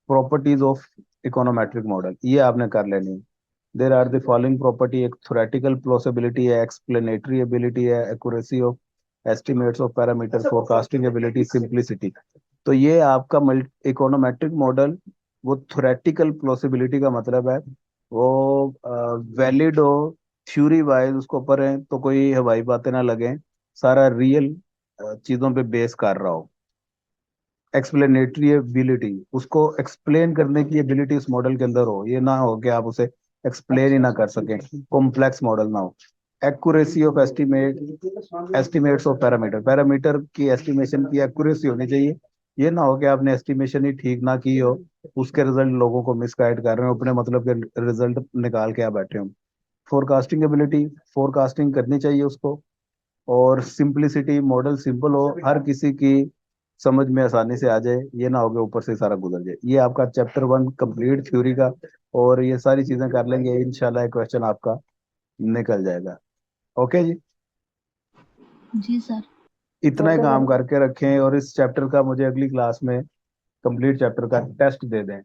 Properties of econometric model, ये आपने कर लेनी है। There are the following property, एक थ्योरेटिकल प्लॉसिबिलिटी है, एक्सप्लेनेटरी एबिलिटी है, accuracy of estimates of parameter, forecasting ability, simplicity. तो ये आपका इकोनोमेट्रिक मॉडल, वो थ्योरेटिकल प्लॉसिबिलिटी का मतलब है वो वैलिड हो, थ्योरी वाइज उसको पढ़ें तो कोई हवाई बातें ना लगे, सारा रियल चीजों पे बेस कर रहा हो। एक्सप्लेनेटरी एबिलिटी, उसको एक्सप्लेन करने की एबिलिटी उस मॉडल के अंदर हो, ये ना हो कि आप उसे एक्सप्लेन ही ना कर सकें, कॉम्प्लेक्स मॉडल ना हो। Accuracy of estimates of parameter, parameter की एस्टिमेशन की एक्यूरेसी होनी चाहिए। ये ना हो कि आपने एस्टिमेशन ही ठीक ना की हो, उसके रिजल्ट लोगों को मिसगाइड कर रहे हो, अपने मतलब के रिजल्ट निकाल के आप बैठे हो। फोरकास्टिंग एबिलिटी, फोरकास्टिंग करनी चाहिए उसको। और सिंपलिसिटी, मॉडल सिंपल हो, हर किसी की समझ में आसानी से आ जाए, ये ना हो कि ऊपर से सारा गुजर जाए। ये आपका चैप्टर 1 कंप्लीट थ्योरी का। और ये सारी चीजें कर लेंगे इंशाल्लाह, क्वेश्चन आपका निकल जाएगा। ओके जी। जी सर। इतना ही काम करके रखें, और इस चैप्टर का मुझे अगली क्लास में कंप्लीट चैप्टर का टेस्ट दे दें।